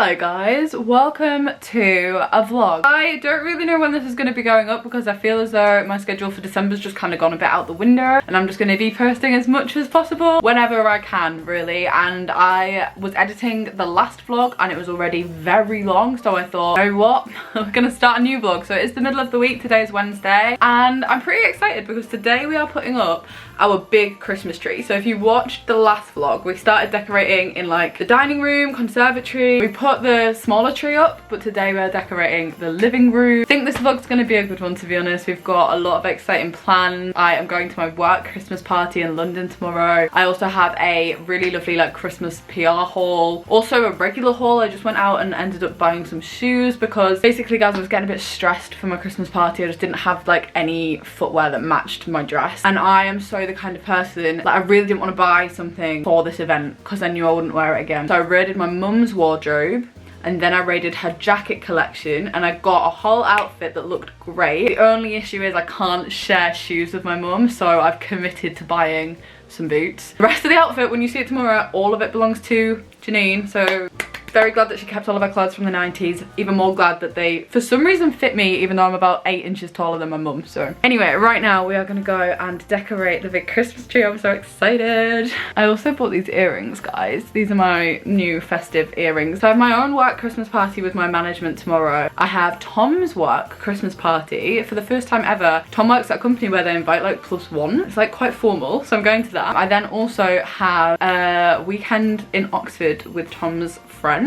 Hello guys, welcome to a vlog. I don't really know when this is going to be going up because I feel as though my schedule for December's just kind of gone a bit out the window, and I'm just going to be posting as much as possible whenever I can really. And I was editing the last vlog and it was already very long, so I thought, you know what, I'm going to start a new vlog. So it's the middle of the week, today is Wednesday, and I'm pretty excited because today we are putting up our big Christmas tree. So if you watched the last vlog, we started decorating in like the dining room, conservatory. We put the smaller tree up, but today we're decorating the living room. I think this vlog's going to be a good one, to be honest. We've got a lot of exciting plans. I am going to my work Christmas party in London tomorrow. I also have a really lovely like Christmas PR haul, also a regular haul. I just went out and ended up buying some shoes because basically, guys, I was getting a bit stressed for my Christmas party. I just didn't have like any footwear that matched my dress, and I am so the kind of person that I really didn't want to buy something for this event because I knew I wouldn't wear it again. So I raided my mum's wardrobe, and then I raided her jacket collection, and I got a whole outfit that looked great. The only issue is I can't share shoes with my mum, so I've committed to buying some boots. The rest of the outfit, when you see it tomorrow, all of it belongs to Janine, so very glad that she kept all of her clothes from the 90s. Even more glad that they, for some reason, fit me, even though I'm about 8 inches taller than my mum. So anyway, right now we are gonna go and decorate the big Christmas tree. I'm so excited. I also bought these earrings, guys. These are my new festive earrings. So I have my own work Christmas party with my management tomorrow. I have Tom's work Christmas party for the first time ever. Tom works at a company where they invite like +1. It's like quite formal, so I'm going to that. I then also have a weekend in Oxford with Tom's friends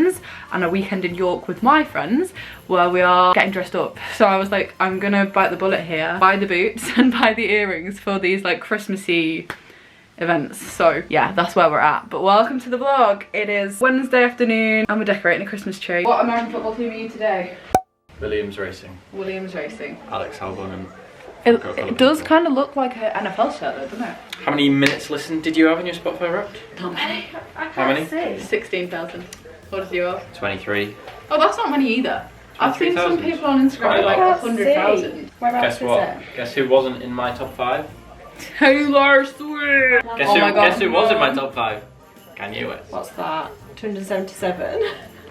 and a weekend in York with my friends where we are getting dressed up. So I was like, I'm gonna bite the bullet here, buy the boots and buy the earrings for these like Christmassy events. So yeah, that's where we're at. But welcome to the vlog. It is Wednesday afternoon and we're decorating a Christmas tree. What American football team are you today? Williams Racing. Williams Racing. Alex Albon and it does kind of look like an NFL shirt though, doesn't it? How many minutes listened did you have in your Spotify Wrapped? Not many. How many? 16,000. What did you have? 23. Oh, that's not many either. I've seen some people on Instagram with like 100,000. Guess what? Guess who wasn't in my top 5? Taylor Swift. Guess who was in my top 5? Kanye West. What's that? 277.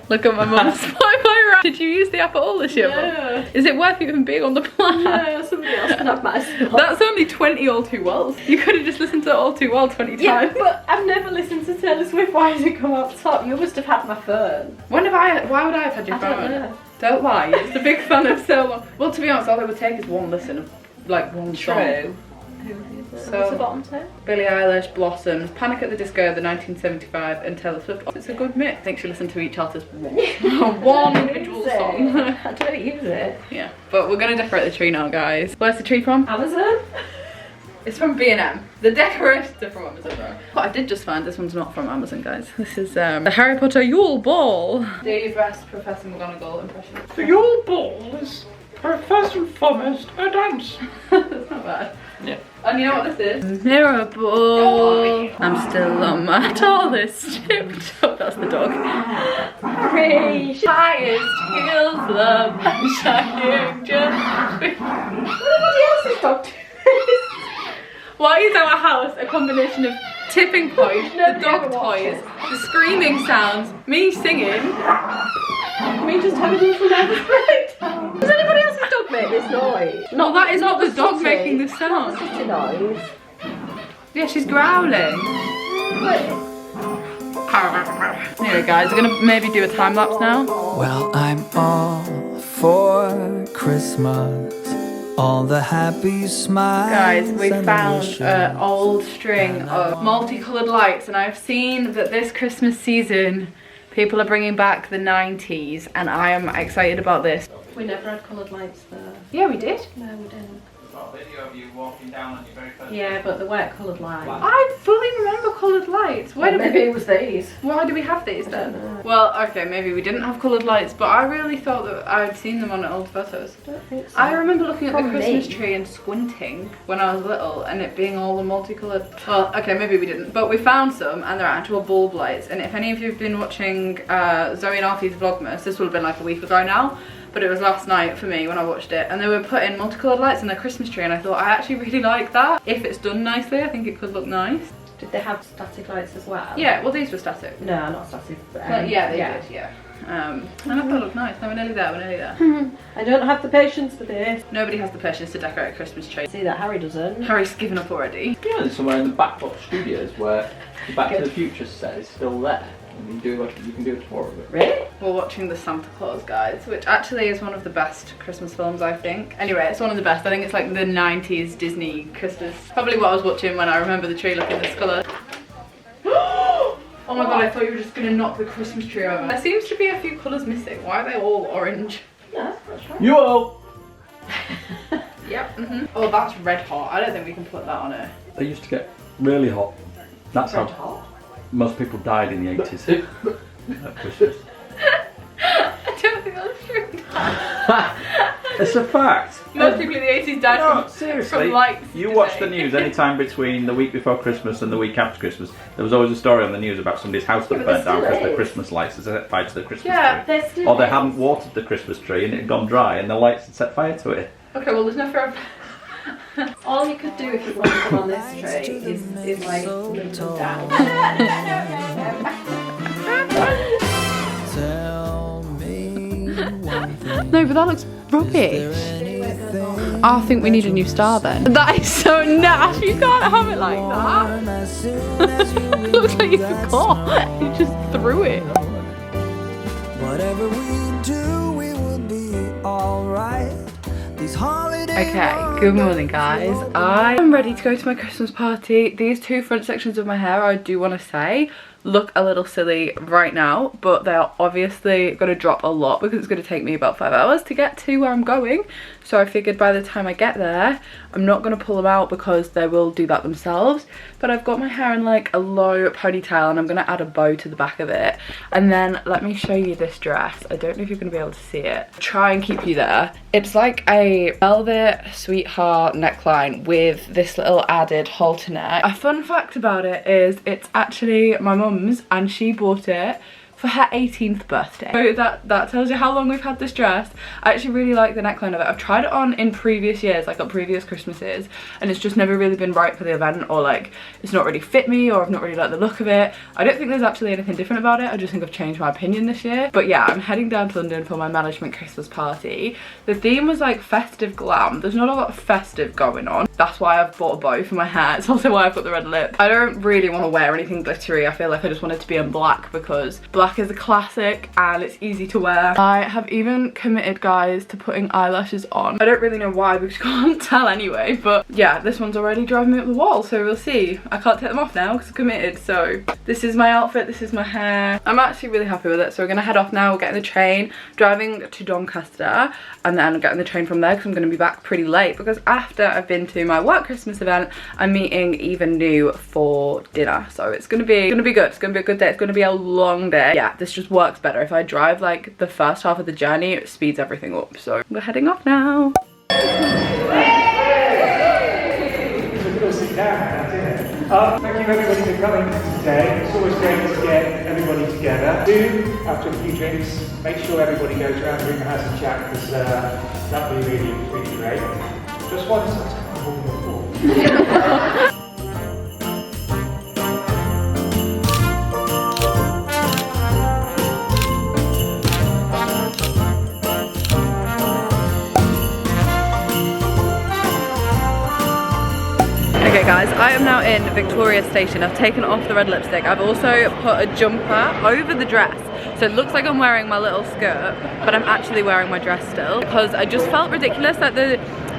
Look at my mum's Spotify Wrapped. Did you use the app at all this year? Yeah. Is it worth even being on the plan? Yeah, somebody else can have my stuff. That's only 20 All Too Wells. You could have just listened to All Too Well 20 times. Yeah, but I've never listened to Taylor Swift. Why did it come up top? You must have had my phone. When have I? Why would I have had your phone? I don't know. Don't lie. You're just a big fan of so long. Well, to be honest, all it would take is one listen of like one song. True. So, what's the bottom two? Billie Eilish, Blossoms, Panic at the Disco, the 1975, and Taylor Swift. It's a good mix. I think she listened to each artist one individual song. I don't use it. Yeah, but we're gonna decorate the tree now, guys. Where's the tree from? Amazon? It's from B&M. The decorations are from Amazon though. What I did just find, this one's not from Amazon, guys. This is the Harry Potter Yule Ball. Do your best Professor McGonagall impression. The Yule Ball is first and foremost a dance. That's not bad. Yeah. And you know what this is? Mirror ball. I'm still on my tallest chipped up. That's the dog. Reach. Highest hills, love, and shining just. Everybody else is dog. Why is our house a combination of tipping point, the dog toys, the screaming sounds, me singing? We just have a little nervous breakdown. Does anybody else's dog make this noise? No, that is not the dog making the sound. Such a noise. Yeah, she's growling. Anyway, guys, we're gonna maybe do a time lapse now. Well, I'm all for Christmas, all the happy smiles. Guys, we found an old string of multicoloured lights, and I've seen that this Christmas season people are bringing back the 90s, and I am excited about this. We never had coloured lights though. Yeah, we did. No, we didn't. Got a video of you walking down on your very first Yeah, but they weren't coloured lights. I fully remember coloured lights. Maybe it was these. Why do we have these I then? don't know. Well, okay, maybe we didn't have coloured lights, but I really thought that I'd seen them on old photos. I don't think so. I remember looking at the From Christmas me. tree and squinting when I was little, and it being all the multicoloured. Well, okay, maybe we didn't, but we found some, and they're actual bulb lights. And if any of you have been watching Zoe and Alfie's vlogmas, this will have been like a week ago now, but it was last night for me when I watched it, and they were putting multicoloured lights in their Christmas tree, and I thought I actually really like that. If it's done nicely, I think it could look nice. Did they have static lights as well? Yeah, well, these were static. No, not static. But yeah, they did, yeah. And I thought it looked nice. No, we're nearly there, we're nearly there. I don't have the patience for this. Nobody has the patience to decorate a Christmas tree. See that Harry doesn't. Harry's given up already. Yeah, there's somewhere in the Backbox Studios where the Back to the Future set is still there. And you can do a tour of it. Really? We're watching the Santa Claus guys, which actually is one of the best Christmas films, I think. Anyway, it's one of the best. I think it's like the 90s Disney Christmas. Probably what I was watching when I remember the tree looking this colour. Oh my god, I thought you were just gonna knock the Christmas tree over. There seems to be a few colours missing. Why are they all orange? Yeah, that's right. You all! Yep. Oh, that's red hot. I don't think we can put that on it. They used to get really hot. That's Red how hot. most people died in the 80s at Christmas. I don't think that's true. It's a fact. Most people in the 80s died No, seriously. from lights. You watch the news any time between the week before Christmas and the week after Christmas. There was always a story on the news about somebody's house that Yeah, but burnt there down still because the is. Christmas lights had set fire to the Christmas Yeah, tree. There still Or they is. hadn't watered the Christmas tree and it had gone dry and the lights had set fire to it. Okay, well, there's no fair. All you could do if you wanted to put on this tree is like move them down. Tell me one thing. No, but that looks rubbish. I think we need a new star then. That is so naff. You can't have it like that. As soon as you It looks like you forgot. You just threw it. whatever we do, we will be alright. These holidays. Okay, good morning guys. I am ready to go to my Christmas party. These two front sections of my hair, I do want to say, look a little silly right now, but they are obviously going to drop a lot because it's going to take me about 5 hours to get to where I'm going. So I figured by the time I get there, I'm not going to pull them out because they will do that themselves. But I've got my hair in like a low ponytail and I'm going to add a bow to the back of it. And then let me show you this dress. I don't know if you're going to be able to see it. Try and keep you there. It's like a velvet sweetheart neckline with this little added halter neck. A fun fact about it is it's actually my mum's and she bought it for her 18th birthday. So that tells you how long we've had this dress. I actually really like the neckline of it. I've tried it on in previous years, like on previous Christmases, and it's just never really been right for the event, or like it's not really fit me, or I've not really liked the look of it. I don't think there's actually anything different about it. I just think I've changed my opinion this year. But yeah, I'm heading down to London for my management Christmas party. The theme was like festive glam. There's not a lot of festive going on. That's why I've bought a bow for my hair. It's also why I've got the red lip. I don't really want to wear anything glittery. I feel like I just want it to be in black because black is a classic and it's easy to wear. I have even committed, guys, to putting eyelashes on. I don't really know why because you can't tell anyway, but yeah, this one's already driving me up the wall, so we'll see. I can't take them off now because I'm committed. So this is my outfit, this is my hair. I'm actually really happy with it. So we're gonna head off now. We're getting the train, driving to Doncaster, and then getting the train from there because I'm gonna be back pretty late because after I've been to my work Christmas event, I'm meeting Eva New for dinner. So it's gonna be good. It's gonna be a good day. It's gonna be a long day. Yeah, this just works better. If I drive like the first half of the journey, it speeds everything up. So we're heading off now. Thank you everybody for coming today. It's always great to get everybody together. Do, after a few drinks, make sure everybody goes around the room and has a chat because that'd be really, really great. Just one second. Okay guys, I am now in Victoria Station. I've taken off the red lipstick. I've also put a jumper over the dress. So it looks like I'm wearing my little skirt, but I'm actually wearing my dress still because I just felt ridiculous that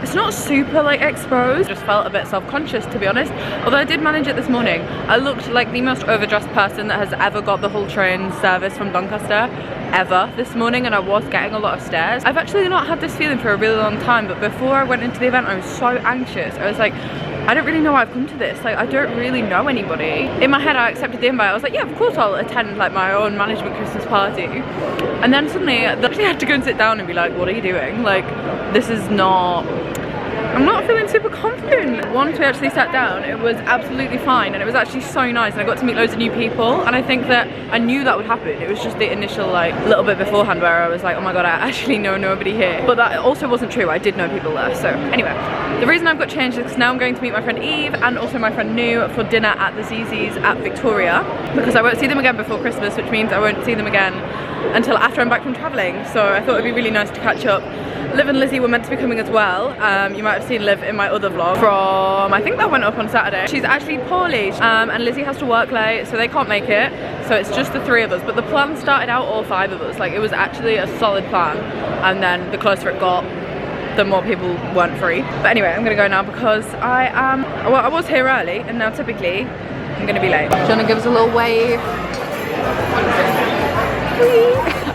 it's not super like exposed. Just felt a bit self-conscious, to be honest. Although I did manage it this morning. I looked like the most overdressed person that has ever got the whole train service from Doncaster ever this morning, and I was getting a lot of stares. I've actually not had this feeling for a really long time, but before I went into the event I was so anxious. I was like, I don't really know why I've come to this. Like, I don't really know anybody. In my head, I accepted the invite. I was like, yeah, of course I'll attend like my own management Christmas party. And then suddenly, I actually had to go and sit down and be like, what are you doing? Like, this is not... I'm not feeling super confident. Once we actually sat down, it was absolutely fine and it was actually so nice and I got to meet loads of new people, and I think that I knew that would happen. It was just the initial like little bit beforehand where I was like, oh my god, I actually know nobody here. But that also wasn't true. I did know people there. So anyway, the reason I've got changed is because now I'm going to meet my friend Eve and also my friend Nu for dinner at the Zzz's at Victoria, because I won't see them again before Christmas, which means I won't see them again until after I'm back from travelling. So I thought it'd be really nice to catch up. Liv and Lizzie were meant to be coming as well. You might have seen Liv in my other vlog from, I think that went up on Saturday. She's actually poorly and Lizzie has to work late, so they can't make it. So it's just the 3 of us, but the plan started out all 5 of us. Like, it was actually a solid plan, and then the closer it got, the more people weren't free. But anyway, I'm gonna go now because I am, well, I was here early and now typically I'm gonna be late. Do you wanna give us a little wave?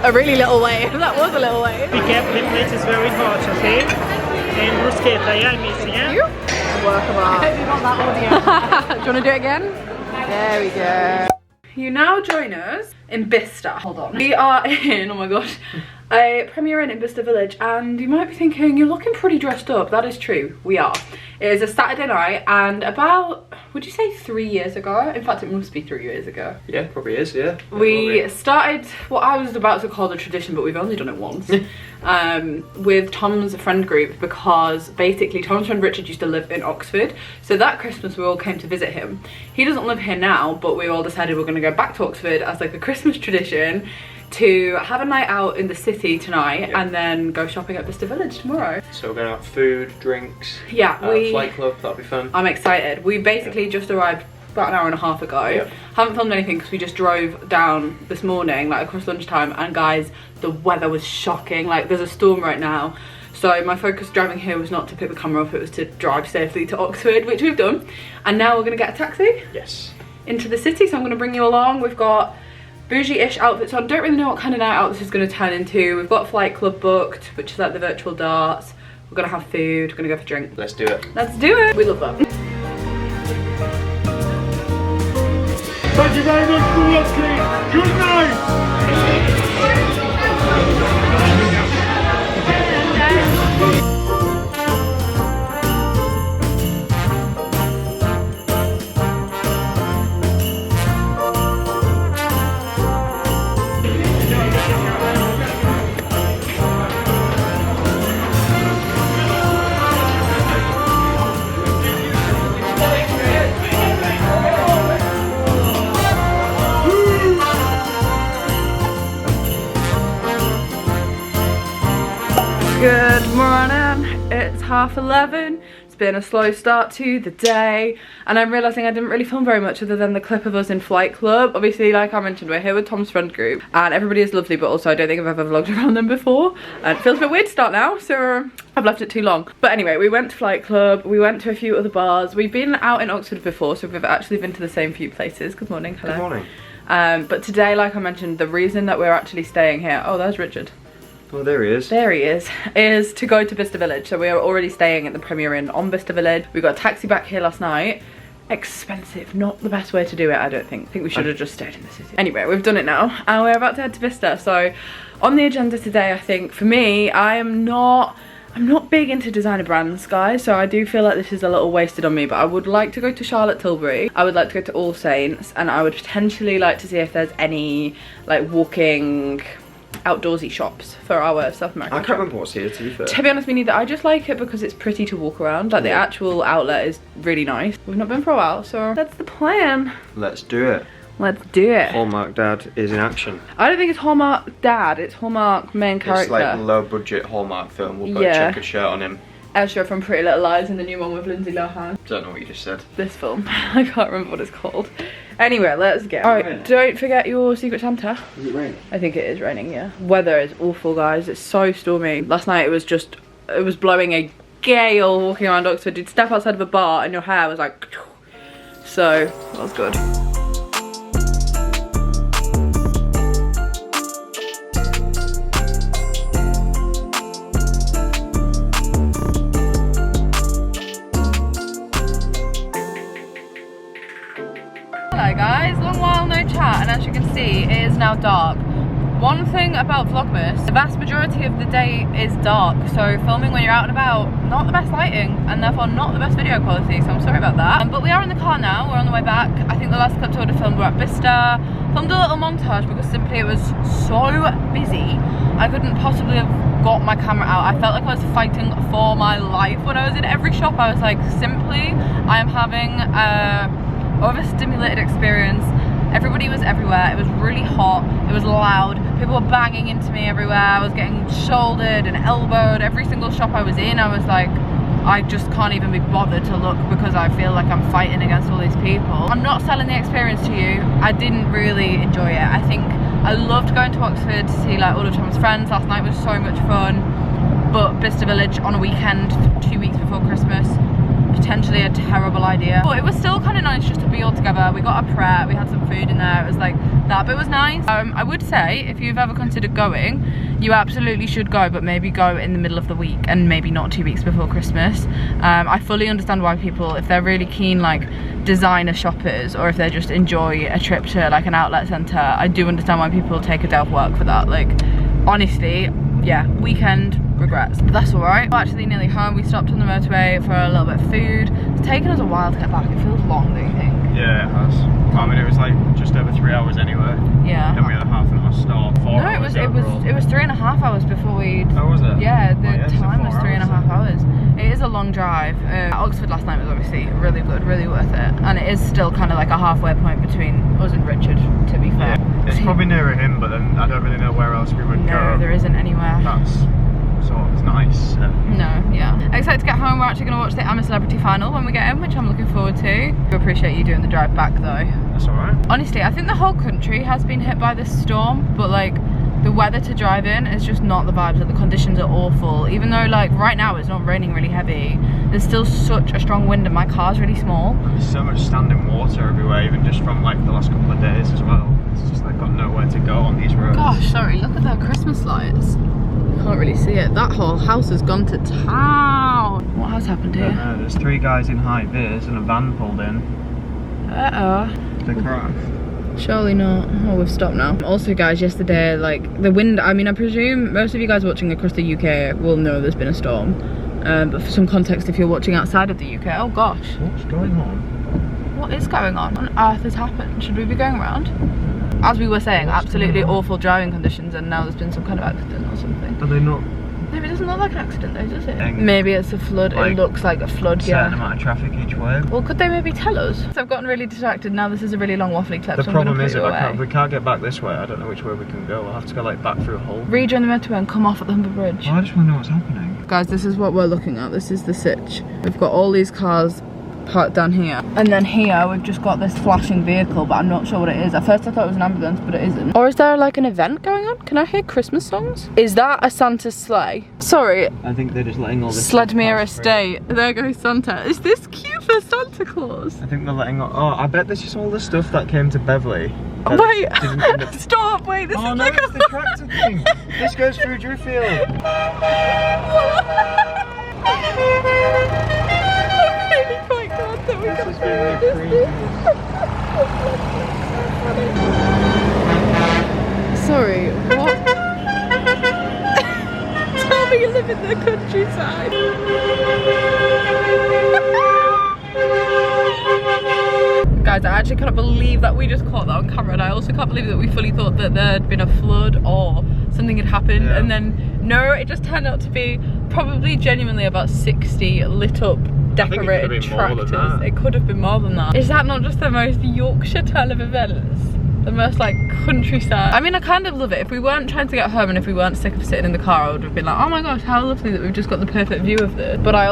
A really little wave. That was a little wave. Be careful, the plate is very hot, okay? And bruschetta, yeah, missing, yeah? You? Work of art. Do you want to do it again? There we go. You now join us in Bicester. Hold on. We are in, oh my gosh, a Premier Inn in Bicester Village, and you might be thinking, you're looking pretty dressed up. That is true, we are. It is a Saturday night, and about, would you say 3 years ago? In fact, it must be 3 years ago. Yeah, probably is, yeah. We started what I was about to call the tradition, but we've only done it once, with Tom's friend group, because basically Tom's friend Richard used to live in Oxford, so that Christmas we all came to visit him. He doesn't live here now, but we all decided we're going to go back to Oxford as like a Christmas tradition to have a night out in the city tonight, and then go shopping at Bicester Village tomorrow. So we're going to have food, drinks, yeah, flight club, that'll be fun. I'm excited. We basically just arrived about an hour and a half ago. Yep. Haven't filmed anything because we just drove down this morning, like across lunchtime, and guys, the weather was shocking. Like, there's a storm right now. So my focus driving here was not to pick the camera up, it was to drive safely to Oxford, which we've done. And now we're gonna get a taxi. Yes. Into the city, so I'm gonna bring you along. We've got bougie-ish outfits on. Don't really know what kind of night out this is gonna turn into. We've got flight club booked, which is like the virtual darts. We're gonna have food, we're gonna go for a drink. Let's do it. Let's do it. We love that. Thank you very much for watching. Good night. Good morning, it's 11:30. It's been a slow start to the day, and I'm realising I didn't really film very much other than the clip of us in Flight Club. Obviously, like I mentioned, we're here with Tom's friend group, and everybody is lovely, but also I don't think I've ever vlogged around them before, and it feels a bit weird to start now, so I've left it too long. But anyway, we went to Flight Club, we went to a few other bars. We've been out in Oxford before, so we've actually been to the same few places. Good morning, hello. Good morning. But today, like I mentioned, the reason that we're actually staying here, oh, there's Richard. Oh, there he is. There he is to go to Bicester Village. So we are already staying at the Premier Inn on Bicester Village. We got a taxi back here last night. Expensive, not the best way to do it, I don't think. I think we should have just stayed in the city. Anyway, we've done it now, and we're about to head to Bicester. So on the agenda today, I think, for me, I'm not big into designer brands, guys, so I do feel like this is a little wasted on me, but I would like to go to Charlotte Tilbury. I would like to go to All Saints, and I would potentially like to see if there's any, like, walking outdoorsy shops for our South American I can't remember what's here, to be fair. To be honest, me neither. I just like it because it's pretty to walk around. Like, the actual outlet is really nice. We've not been for a while, so that's the plan. Let's do it. Let's do it. Hallmark Dad is in action. I don't think it's Hallmark Dad, it's Hallmark main character. It's like a low budget Hallmark film. We'll put a checkered shirt on him. Ezra from Pretty Little Lies and the new one with Lindsay Lohan. Don't know what you just said. This film. I can't remember what it's called. Anyway, let's get. Alright, don't forget your Secret Santa. Is it raining? I think it is raining, yeah. Weather is awful, guys. It's so stormy. Last night it was blowing a gale walking around Oxford. You'd step outside of a bar and your hair was like, so that was good. Hello guys, long while no chat, and as you can see it is now dark. One thing about Vlogmas, the vast majority of the day is dark, so filming when you're out and about, not the best lighting, and therefore not the best video quality, so I'm sorry about that. But we are in the car now, we're on the way back. I think the last clips I would have filmed were at Bicester. Filmed a little montage because simply it was so busy, I couldn't possibly have got my camera out. I felt like I was fighting for my life when I was in every shop. I was like, simply, I am having a overstimulated experience. Everybody was everywhere, it was really hot, it was loud, people were banging into me everywhere, I was getting shouldered and elbowed. Every single shop I was in, I was like, I just can't even be bothered to look because I feel like I'm fighting against all these people. I'm not selling the experience to you, I didn't really enjoy it. I think I loved going to Oxford to see like all of Tom's friends. Last night was so much fun, but Bicester Village on a weekend 2 weeks before Christmas, potentially a terrible idea. But it was still kind of nice just to be all together. We got a Pret, we had some food in there, it was like, that bit was nice. I would say, if you've ever considered going, you absolutely should go, but maybe go in the middle of the week and maybe not 2 weeks before Christmas. I fully understand why people, if they're really keen like designer shoppers, or if they just enjoy a trip to like an outlet centre, I do understand why people take a day off work for that. Like, honestly, yeah, weekend regrets, but that's all right. We're actually nearly home. We stopped on the motorway for a little bit of food. It's taken us a while to get back. It feels long, don't you think? Yeah, it has. I mean, it was like just over 3 hours anyway. Yeah. Then we had a half an hour stop. No, it was 3.5 hours before we. Oh, was it? Yeah, the so time was 4 3.5 hours. It is a long drive. Oxford last night was obviously really good, really worth it, and it is still kind of like a halfway point between us and Richard, to be fair. Yeah. It's probably nearer him, but then I don't really know where else we would go. No, there isn't anywhere. That's sort of nice. No, yeah. Excited to get home. We're actually going to watch the I'm a Celebrity final when we get in, which I'm looking forward to. I appreciate you doing the drive back though. That's alright. Honestly, I think the whole country has been hit by this storm, but like the weather to drive in is just not the vibes. Like, the conditions are awful. Even though like right now it's not raining really heavy, there's still such a strong wind and my car's really small. There's so much standing water everywhere, even just from like the last couple of days as well. It's just like got nowhere to go on these roads. Gosh, sorry, look at their Christmas lights. Can't really see it. That whole house has gone to town. What has happened here? There's 3 guys in high vis and a van pulled in. They crashed. Surely not. Oh, we've stopped now. Also guys, yesterday, like the wind, I mean, I presume most of you guys watching across the UK will know there's been a storm, but for some context, if you're watching outside of the UK, oh gosh, What's going on? what is going on? What on earth has happened? Should we be going around? As we were saying, absolutely awful driving conditions, and now there's been some kind of accident or something. Are they not? Maybe it doesn't look like an accident though, does it? Dang. Maybe it's a flood. Like, it looks like a flood, A certain yeah. amount of traffic each way. Well, could they maybe tell us? So I've gotten really distracted now. This is a really long waffly clip. The so problem I'm is, gonna put if we can't get back this way, I don't know which way we can go. We'll have to go like back through a hole. rejoin the motorway and come off at the Humber Bridge. Well, I just want to know what's happening. Guys, this is what we're looking at. This is the sitch. We've got all these cars parked down here, and then here we've just got this flashing vehicle, but I'm not sure what it is. At first I thought it was an ambulance, but it isn't. Or is there like an event going on? Can I hear Christmas songs? Is that a Santa's sleigh? Sorry, I think they're just letting all this. Sledmere Estate. There goes Santa. Is this cute for Santa Claus? I think they're letting all. Oh, I bet this is all the stuff that came to Beverley. Wait, Didn't end up- stop, wait, this Oh is no, like it's the tractor thing. This goes through Drewfield. This is really Sorry, what? Tell me you live in the countryside. Guys, I actually cannot believe that we just caught that on camera, and I also can't believe that we fully thought that there had been a flood or something had happened, and then no, it just turned out to be probably genuinely about 60 lit up decorated tractors. It could have been more than that. Is that not just the most Yorkshire turn of events? The most like countryside. I mean, I kind of love it. If we weren't trying to get home and if we weren't sick of sitting in the car, I would have been like, oh my gosh, how lovely that we've just got the perfect view of this. But I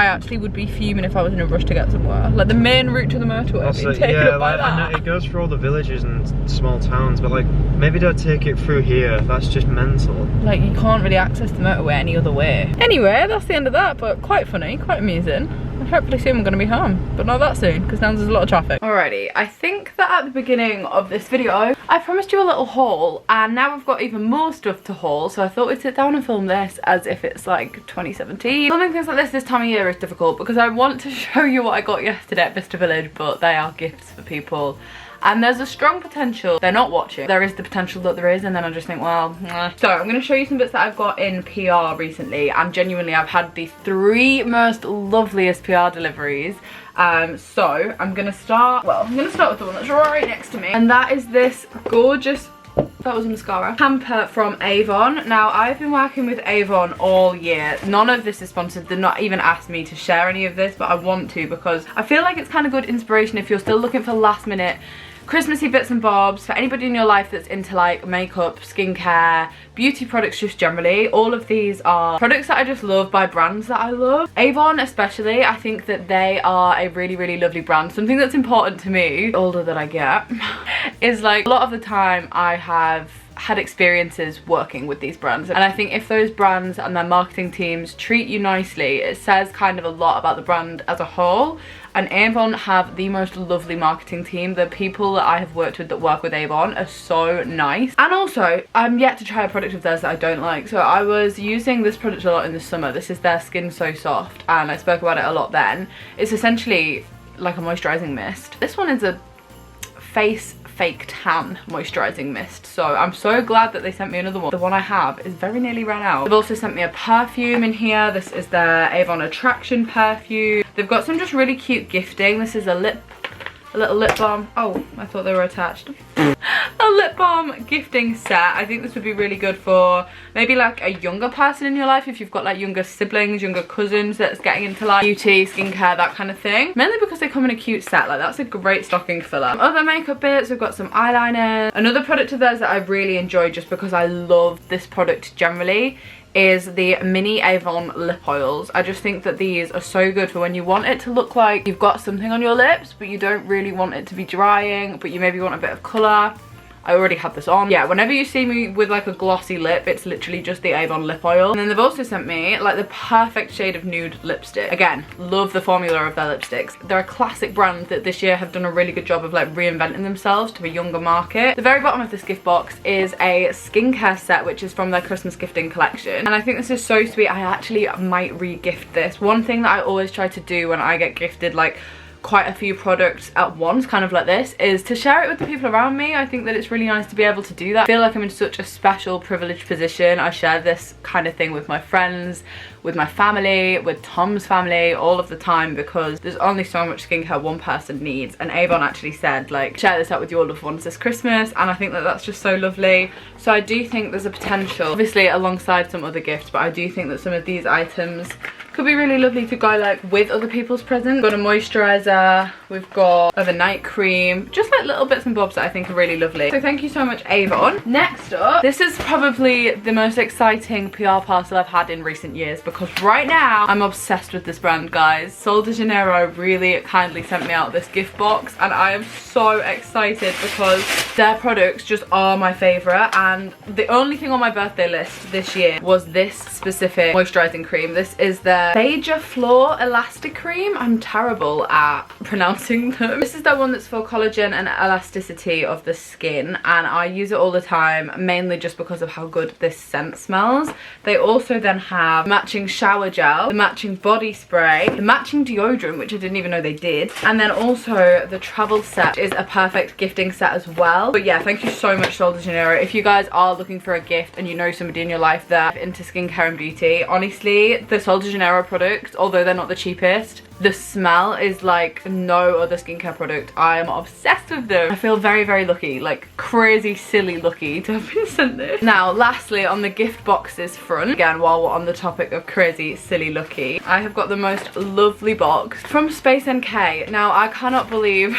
actually would be fuming if I was in a rush to get somewhere. Like the main route to the motorway being taken up by that. I know it goes through all the villages and small towns, but like maybe don't take it through here. That's just mental. Like you can't really access the motorway any other way. Anyway, that's the end of that, but quite funny, quite amusing. And hopefully soon we're going to be home, but not that soon because now there's a lot of traffic. Alrighty, I think that at the beginning of this video I promised you a little haul, and now we've got even more stuff to haul, so I thought we'd sit down and film this as if it's like 2017. Filming things like this time of year is difficult because I want to show you what I got yesterday at Bicester Village, but they are gifts for people and there's a strong potential they're not watching. There is the potential that there is, and then I just think, well, So I'm going to show you some bits that I've got in PR recently, and genuinely I've had the 3 most loveliest PR deliveries. So I'm going to start with the one that's right next to me, and that is this gorgeous, that was a mascara, hamper from Avon. Now, I've been working with Avon all year. None of this is sponsored. They've not even asked me to share any of this, but I want to because I feel like it's kind of good inspiration if you're still looking for last minute Christmassy bits and bobs for anybody in your life that's into like makeup, skincare, beauty products just generally. All of these are products that I just love by brands that I love. Avon especially, I think that they are a really, really lovely brand. Something that's important to me, the older that I get, is like a lot of the time I have had experiences working with these brands, and I think if those brands and their marketing teams treat you nicely, it says kind of a lot about the brand as a whole. And Avon have the most lovely marketing team. The people that I have worked with that work with Avon are so nice. And also, I'm yet to try a product of theirs that I don't like. So I was using this product a lot in the summer. This is their Skin So Soft, and I spoke about it a lot then. It's essentially like a moisturizing mist. This one is a face fake tan moisturizing mist, so I'm so glad that they sent me another one. The one I have is very nearly ran out. They've also sent me a perfume in here. This is their Avon Attraction perfume. They've got some just really cute gifting. This is a little lip balm. Oh, I thought they were attached. A lip balm gifting set. I think this would be really good for maybe like a younger person in your life, if you've got like younger siblings, younger cousins that's getting into like beauty, skincare, that kind of thing. Mainly because they come in a cute set. Like, that's a great stocking filler. Other makeup bits, we've got some eyeliner. Another product of theirs that I really enjoy just because I love this product generally is the mini Avon lip oils. I just think that these are so good for when you want it to look like you've got something on your lips, but you don't really want it to be drying, but you maybe want a bit of colour. I already have this on. Yeah, whenever you see me with like a glossy lip, it's literally just the Avon lip oil. And then they've also sent me like the perfect shade of nude lipstick. Again, love the formula of their lipsticks. They're a classic brand that this year have done a really good job of like reinventing themselves to a younger market. The very bottom of this gift box is a skincare set, which is from their Christmas gifting collection. And I think this is so sweet. I actually might re-gift this. One thing that I always try to do when I get gifted like quite a few products at once, kind of like this, is to share it with the people around me. I think that it's really nice to be able to do that. I feel like I'm in such a special, privileged position. I share this kind of thing with my friends, with my family, with Tom's family, all of the time, because there's only so much skincare one person needs. And Avon actually said, like, share this out with your loved ones this Christmas, and I think that that's just so lovely. So I do think there's a potential, obviously alongside some other gifts, but I do think that some of these items could be really lovely to go like with other people's presents. We've got a moisturizer, we've got a night cream, just like little bits and bobs that I think are really lovely. So thank you so much, Avon. Next up, this is probably the most exciting PR parcel I've had in recent years, because right now I'm obsessed with this brand, guys. Sol de Janeiro really kindly sent me out this gift box, and I am so excited because their products just are my favorite. And the only thing on my birthday list this year was this specific moisturizing cream. This is their Beija Flor Elastic Cream. I'm terrible at pronouncing them. This is the one that's for collagen and elasticity of the skin, and I use it all the time, mainly just because of how good this scent smells. They also then have matching shower gel, the matching body spray, the matching deodorant, which I didn't even know they did, and then also the travel set is a perfect gifting set as well. But yeah, thank you so much, Sol de Janeiro. If you guys are looking for a gift and you know somebody in your life that into skincare and beauty, honestly, the Sol de Janeiro products, although they're not the cheapest, the smell is like no other skincare product. I am obsessed with them. I feel very, very lucky, like crazy silly lucky to have been sent this. Now, lastly, on the gift boxes front, again, while we're on the topic of crazy silly lucky, I have got the most lovely box from Space NK. Now, I cannot believe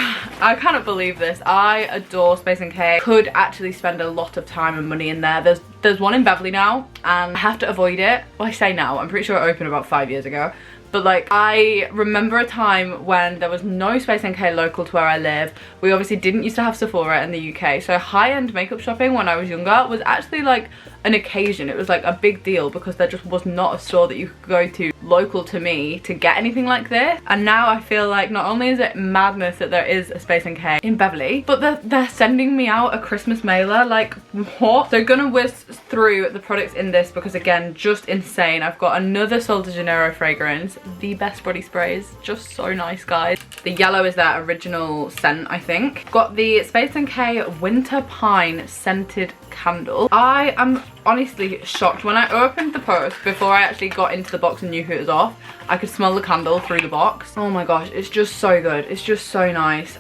this. I adore Space NK. Could actually spend a lot of time and money in there. There's one in Beverley now, and I have to avoid it. Well, I say now, I'm pretty sure it opened about 5 years ago. But like, I remember a time when there was no Space NK local to where I live. We obviously didn't used to have Sephora in the UK, so high-end makeup shopping when I was younger was actually like an occasion. It was like a big deal because there just was not a store that you could go to local to me to get anything like this, and now I feel like not only is it madness that there is a Space NK in Beverley, but they're sending me out a Christmas mailer. Like, what? So gonna whiz through the products in this because again, just insane. I've got another Sol de Janeiro fragrance, the best body sprays, just so nice, guys. The yellow is their original scent, I think. Got the Space NK Winter Pine scented candle. I am honestly shocked. When I opened the post, before I actually got into the box and knew who it was off, I could smell the candle through the box. Oh my gosh, it's just so good. It's just so nice.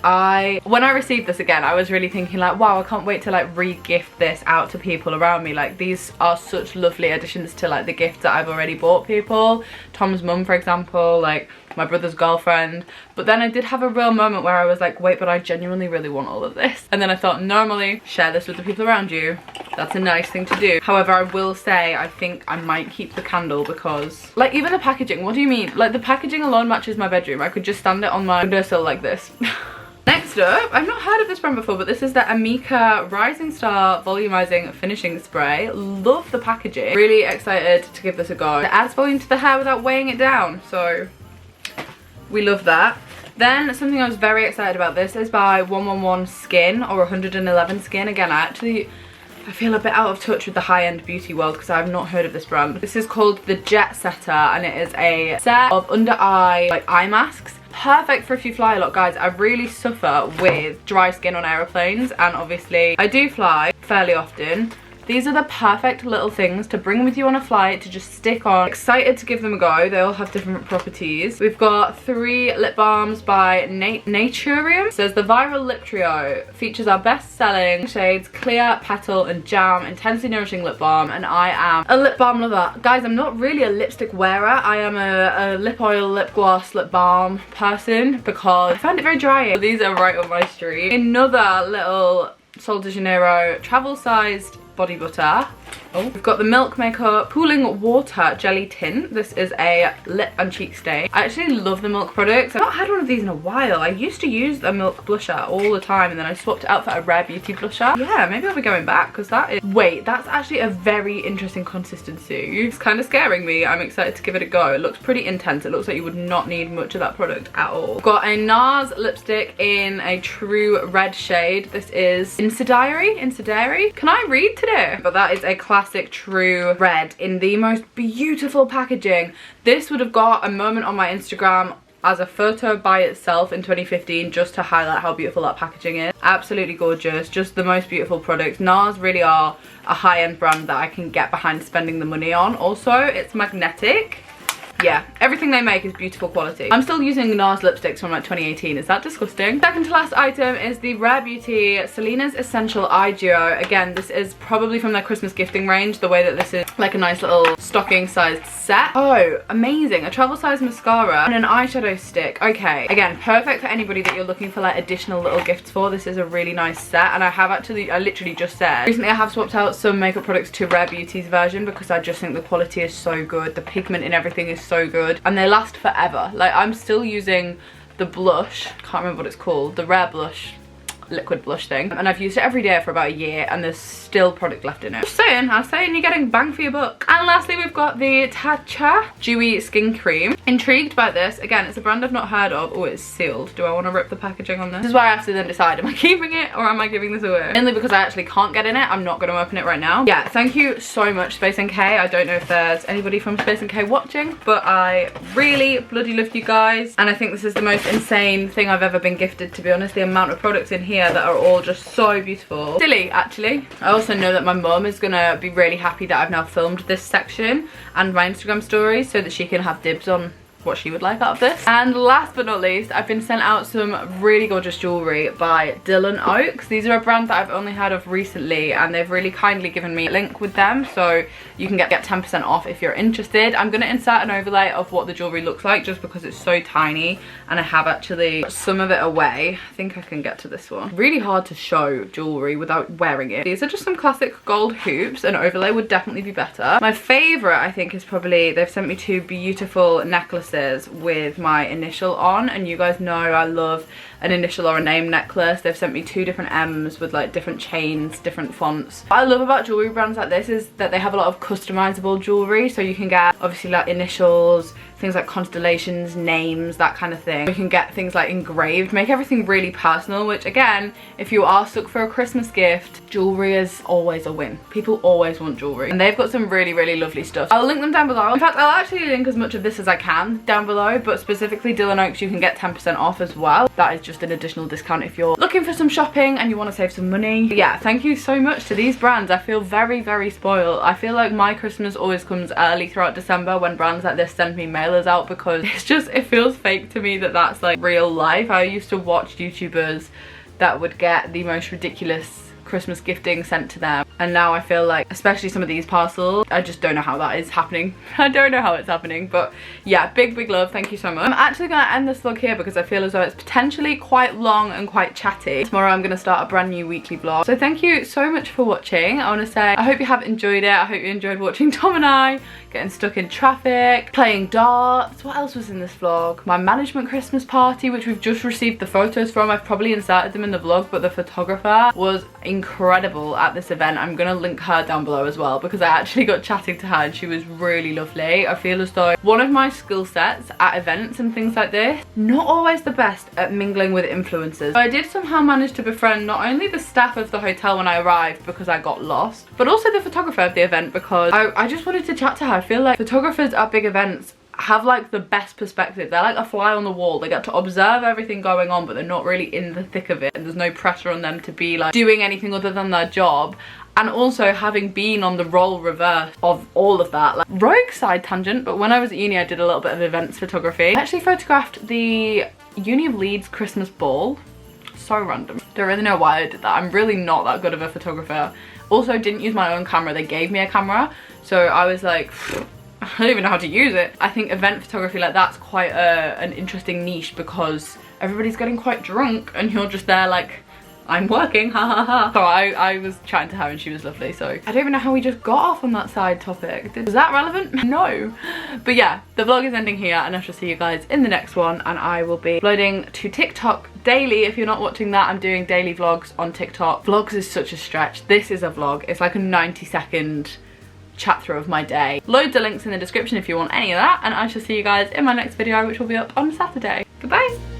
When I received this again, I was really thinking like, wow, I can't wait to like re-gift this out to people around me. Like, these are such lovely additions to like the gifts that I've already bought people. Tom's mum, for example, like my brother's girlfriend. But then I did have a real moment where I was like, wait, but I genuinely really want all of this. And then I thought, normally share this with the people around you. That's a nice thing to do. However, I will say I think I might keep the candle because like even the packaging, what do you mean? Like the packaging alone matches my bedroom. I could just stand it on my windowsill like this. Next up, I've not heard of this brand before, but this is the Amika Rising Star Volumizing Finishing Spray. Love the packaging. Really excited to give this a go. It adds volume to the hair without weighing it down, so we love that. Then something I was very excited about, this is by 111 Skin or 111 Skin. Again, I feel a bit out of touch with the high-end beauty world because I've not heard of this brand. This is called the Jet Setter and it is a set of under-eye like eye masks. Perfect for if you fly a lot, guys. I really suffer with dry skin on aeroplanes, and obviously I do fly fairly often. These are the perfect little things to bring with you on a flight, to just stick on. Excited to give them a go. They all have different properties. We've got 3 lip balms by Naturium. It says the Viral Lip Trio features our best-selling shades Clear, Petal and Jam Intensely Nourishing Lip Balm, and I am a lip balm lover. Guys, I'm not really a lipstick wearer. I am a lip oil, lip gloss, lip balm person because I find it very drying. These are right up my street. Another little Sol de Janeiro travel-sized body butter. Oh, we've got the Milk Makeup Cooling Water Jelly Tint. This is a lip and cheek stain. I actually love the Milk products. I've not had one of these in a while. I used to use a Milk blusher all the time and then I swapped it out for a Rare Beauty blusher. Yeah, maybe I'll be going back because that is... Wait, that's actually a very interesting consistency. It's kind of scaring me. I'm excited to give it a go. It looks pretty intense. It looks like you would not need much of that product at all. Got a NARS lipstick in a true red shade. This is Insidiary. Can I read today? But that is a classic true red in the most beautiful packaging. This would have got a moment on my Instagram as a photo by itself in 2015 just to highlight how beautiful that packaging is. Absolutely gorgeous, just the most beautiful products. NARS really are a high-end brand that I can get behind spending the money on. Also, it's magnetic. Yeah, everything they make is beautiful quality. I'm still using NARS lipsticks from like 2018. Is that disgusting? Second to last item is the Rare Beauty Selena's Essential Eye Duo. Again, this is probably from their Christmas gifting range, the way that this is like a nice little stocking sized set. Oh, amazing. A travel size mascara and an eyeshadow stick. Okay, again, perfect for anybody that you're looking for like additional little gifts for. This is a really nice set, and I literally just said, recently I have swapped out some makeup products to Rare Beauty's version because I just think the quality is so good. The pigment in everything is so good and they last forever. Like, I'm still using the blush, can't remember what it's called, the Rare blush, liquid blush thing, and I've used it every day for about a year and there's still product left in it. Just saying, I'm saying you're getting bang for your buck. And lastly, we've got the Tatcha Dewy Skin Cream. Intrigued by this. Again, it's a brand I've not heard of. Oh, it's sealed. Do I want to rip the packaging on this? This is where I have to then decide, am I keeping it or am I giving this away? Mainly because I actually can't get in it. I'm not going to open it right now. Yeah, thank you so much, Space NK. I don't know if there's anybody from Space NK watching, but I really bloody love you guys. And I think this is the most insane thing I've ever been gifted, to be honest. The amount of products in here that are all just so beautiful. Silly, actually. I also know that my mum is gonna be really happy that I've now filmed this section and my Instagram stories so that she can have dibs on what she would like out of this. And last but not least, I've been sent out some really gorgeous jewellery by Dylan Oaks. These are a brand that I've only heard of recently and they've really kindly given me a link with them, so you can get 10% off if you're interested. I'm gonna insert an overlay of what the jewellery looks like just because it's so tiny and I have actually put some of it away. I think I can get to this one. Really hard to show jewellery without wearing it. These are just some classic gold hoops. An overlay would definitely be better. My favourite, I think, is probably, they've sent me 2 beautiful necklaces with my initial on, and you guys know I love an initial or a name necklace. They've sent me 2 different M's with like different chains, different fonts. What I love about jewellery brands like this is that they have a lot of customizable jewellery, so you can get obviously like initials, things like constellations, names, that kind of thing. We can get things like engraved, make everything really personal, which again, if you are stuck for a Christmas gift, jewellery is always a win. People always want jewellery, and they've got some really, really lovely stuff. I'll link them down below. In fact, I'll actually link as much of this as I can down below, but specifically Dylan Oaks, you can get 10% off as well. That is just an additional discount if you're looking for some shopping and you want to save some money. But yeah, thank you so much to these brands. I feel very, very spoiled. I feel like my Christmas always comes early throughout December when brands like this send me mailers out, because it's just, it feels fake to me that that's like real life. I used to watch YouTubers that would get the most ridiculous Christmas gifting sent to them, and now I feel like, especially some of these parcels, I just don't know how that is happening. I don't know how it's happening, but yeah, big love, thank you so much. I'm actually gonna end this vlog here because I feel as though it's potentially quite long and quite chatty. Tomorrow I'm gonna start a brand new weekly vlog, so thank you so much for watching. I want to say I hope you have enjoyed it. I hope you enjoyed watching Tom and I getting stuck in traffic, playing darts. What else was in this vlog? My management Christmas party, which we've just received the photos from. I've probably inserted them in the vlog, but the photographer was incredible at this event. I'm gonna link her down below as well, because I actually got chatting to her and she was really lovely. I feel as though one of my skill sets at events and things like this, not always the best at mingling with influencers. I did somehow manage to befriend not only the staff of the hotel when I arrived because I got lost, but also the photographer of the event, because I just wanted to chat to her. I feel like photographers at big events have like the best perspective. They're like a fly on the wall. They get to observe everything going on, but they're not really in the thick of it, and there's no pressure on them to be like doing anything other than their job. And also, having been on the role reverse of all of that, like, rogue side tangent, but when I was at uni I did a little bit of events photography. I actually photographed the Uni of Leeds Christmas ball. So random. Don't really know why I did that. I'm really not that good of a photographer. Also, didn't use my own camera. They gave me a camera, so I was like, I don't even know how to use it. I think event photography like that's quite an interesting niche, because everybody's getting quite drunk and you're just there like, I'm working, ha ha ha. So I was chatting to her and she was lovely. So I don't even know how we just got off on that side topic. Was that relevant? No. But yeah, the vlog is ending here, and I shall see you guys in the next one, and I will be uploading to TikTok daily. If you're not watching that, I'm doing daily vlogs on TikTok. Vlogs is such a stretch. This is a vlog. It's like a 90-second chat through of my day. Loads of links in the description if you want any of that, and I shall see you guys in my next video, which will be up on Saturday. Goodbye.